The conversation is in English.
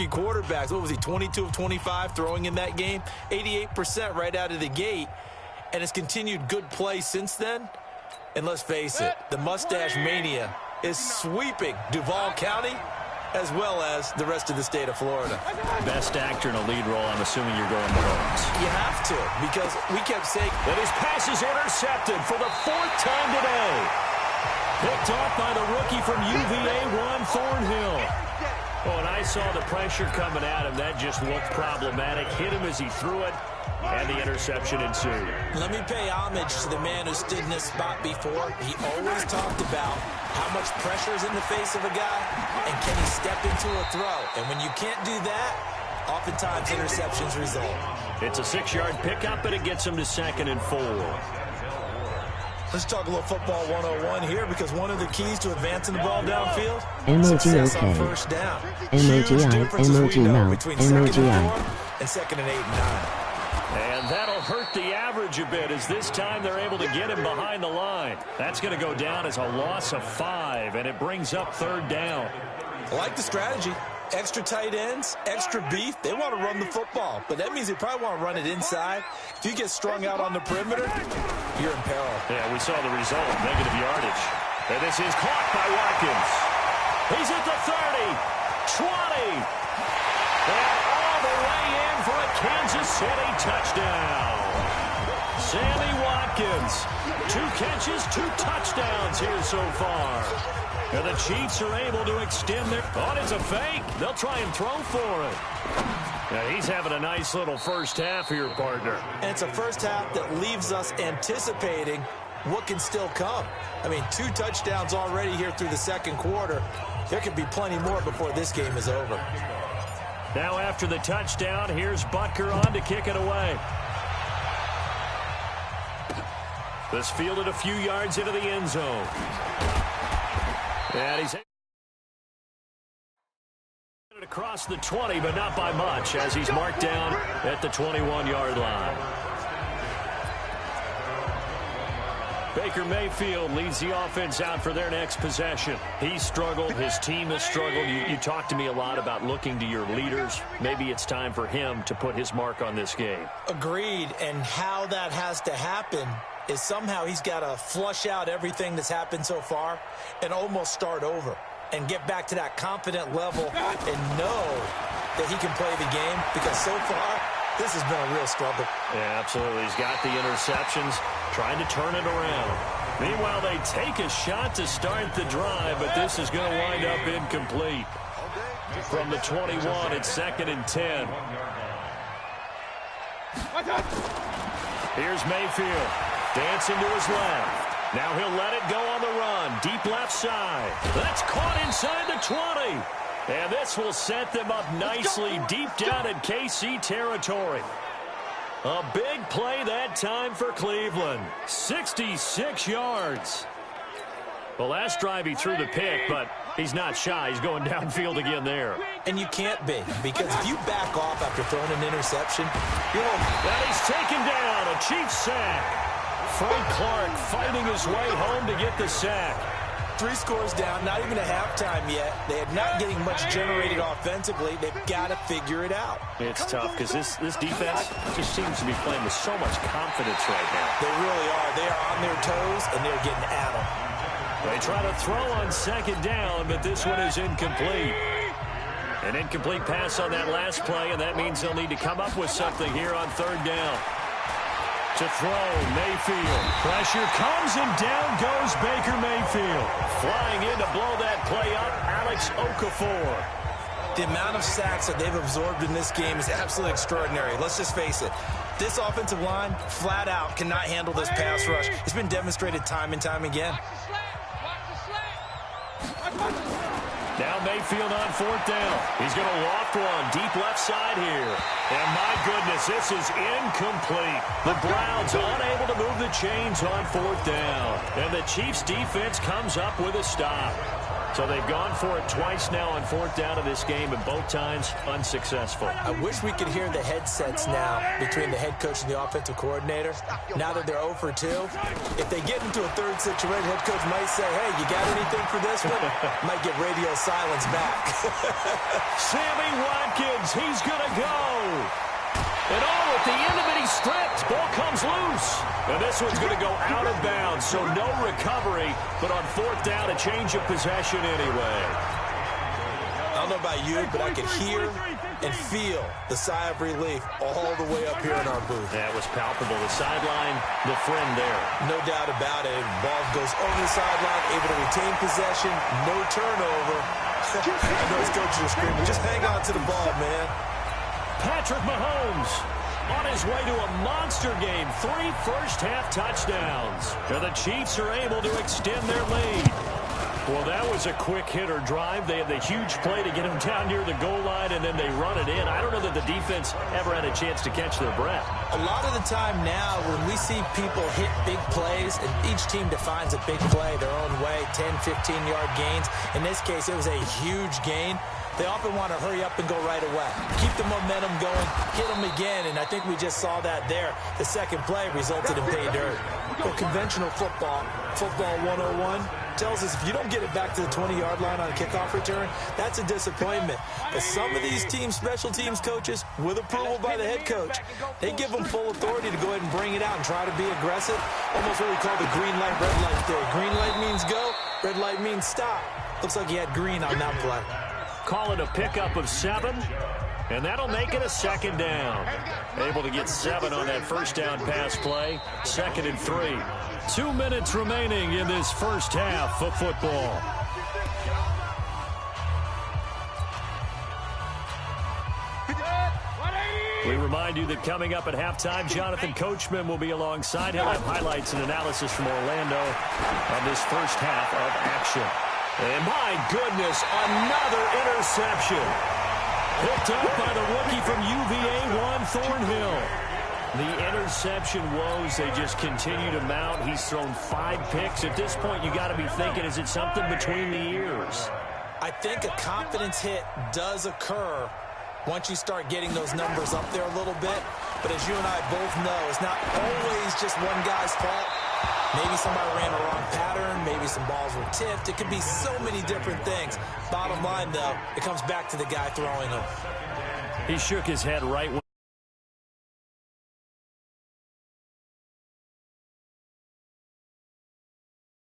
rookie quarterbacks. What was he, 22 of 25 throwing in that game? 88% right out of the gate. And it's continued good play since then. And let's face it, the mustache mania is sweeping Duval County as well as the rest of the state of Florida. Best actor in a lead role, I'm assuming you're going Mahomes. You have to, because we kept saying that his pass is intercepted for the 4th time today. Picked off by the rookie from UVA, Juan Thornhill. Oh, and I saw the pressure coming at him. That just looked problematic. Hit him as he threw it, and the interception ensued. Let me pay homage to the man who stood in this spot before. He always talked about how much pressure is in the face of a guy, and can he step into a throw. And when you can't do that, oftentimes interceptions result. It's a 6-yard pickup, and it gets him to 2nd and 4. Let's talk a little football 101 here, because one of the keys to advancing the ball downfield, MOG success okay. on first down. MOG out, between MOG 2nd and out. 4 and 2nd and 8 and 9. And that'll hurt the average a bit, as this time they're able to get him behind the line. That's going to go down as a loss of 5, and it brings up 3rd down. I like the strategy. Extra tight ends, extra beef. They want to run the football, but that means they probably want to run it inside. If you get strung out on the perimeter, you're in peril. Yeah, we saw the result, negative yardage. And this is caught by Watkins. He's at the 30, 20, and all the way in for a Kansas City touchdown. Sammy Watkins, 2 catches, 2 touchdowns here so far. And the Chiefs are able to extend their... Oh, it's a fake. They'll try and throw for it. Yeah, he's having a nice little first half here, partner. And it's a first half that leaves us anticipating what can still come. I mean, 2 touchdowns already here through the 2nd quarter. There could be plenty more before this game is over. Now after the touchdown, here's Butker on to kick it away. This fielded a few yards into the end zone. And he's across the 20, but not by much, as he's marked down at the 21-yard line. Baker Mayfield leads the offense out for their next possession. He's struggled. His team has struggled. You talked to me a lot about looking to your leaders. Maybe it's time for him to put his mark on this game. Agreed. And how that has to happen is somehow he's got to flush out everything that's happened so far and almost start over and get back to that confident level and know that he can play the game, because so far this has been a real struggle. Yeah, absolutely. He's got the interceptions, trying to turn it around. Meanwhile, they take a shot to start the drive, but this is going to wind up incomplete. From the 21, it's 2nd and 10. Here's Mayfield. Dancing to his left. Now he'll let it go on the run. Deep left side. That's caught inside the 20. And this will set them up nicely deep down in KC territory. A big play that time for Cleveland. 66 yards. The last drive he threw the pick, but he's not shy. He's going downfield again there. And you can't be, because if you back off after throwing an interception, you'll... And he's taken down. A Chiefs sack. Frank Clark fighting his way home to get the sack. 3 scores down, not even a halftime yet. They are not getting much generated offensively. They've got to figure it out. It's tough, because this defense just seems to be playing with so much confidence right now. They really are. They are on their toes, and they're getting at them. They try to throw on 2nd down, but this one is incomplete. An incomplete pass on that last play, and that means they'll need to come up with something here on 3rd down. To throw, Mayfield. Pressure comes, and down goes Baker Mayfield. Flying in to blow that play up, Alex Okafor. The amount of sacks that they've absorbed in this game is absolutely extraordinary. Let's just face it. This offensive line, flat out, cannot handle this pass rush. It's been demonstrated time and time again. Now Mayfield on 4th down. He's going to loft one deep left side here. And my goodness, this is incomplete. The Browns unable to move the chains on 4th down. And the Chiefs defense comes up with a stop. So they've gone for it twice now on 4th down of this game, and both times unsuccessful. I wish we could hear the headsets now between the head coach and the offensive coordinator. Now that they're 0 for 2, if they get into a 3rd situation, head coach might say, hey, you got anything for this one? Might get radio silence back. Sammy Watkins Watkins. He's going to go. And at the end of it, he's stripped. Ball comes loose. And this one's going to go out of bounds, so no recovery. But on fourth down, a change of possession anyway. I don't know about you, but I could hear and feel the sigh of relief all the way up here in our booth. That was palpable. The sideline, the friend there. No doubt about it. Ball goes over the sideline, able to retain possession, no turnover. I know his coaches are screaming, just hang on to the ball, man. Patrick Mahomes on his way to a monster game. 3 first-half touchdowns. And the Chiefs are able to extend their lead. Well, that was a quick hitter drive. They had the huge play to get him down near the goal line, and then they run it in. I don't know that the defense ever had a chance to catch their breath. A lot of the time now, when we see people hit big plays, and each team defines a big play their own way, 10, 15-yard gains. In this case, it was a huge gain. They often want to hurry up and go right away. Keep the momentum going, hit them again, and I think we just saw that there. The second play resulted in pay dirt. Well, conventional football 101, tells us if you don't get it back to the 20-yard line on a kickoff return, that's a disappointment. But some of these teams, special teams coaches, with approval by the head coach, they give them full authority to go ahead and bring it out and try to be aggressive. Almost what we call the green light, red light theory. Green light means go, red light means stop. Looks like he had green on that play. Call it a pickup of 7, and that'll make it a second down. Able to get 7 on that first down pass play. 2nd and 3. 2 minutes remaining in this first half of football. We remind you that coming up at halftime, Jonathan Coachman will be alongside. He'll have highlights and analysis from Orlando on this first half of action. And my goodness, another interception. Picked up by the rookie from UVA, Juan Thornhill. The interception woes, they just continue to mount. He's thrown 5 picks. At this point, you got to be thinking, is it something between the ears? I think a confidence hit does occur once you start getting those numbers up there a little bit. But as you and I both know, it's not always just one guy's fault. Maybe somebody ran a wrong pattern. Maybe some balls were tipped. It could be so many different things. Bottom line, though, it comes back to the guy throwing them. He shook his head right when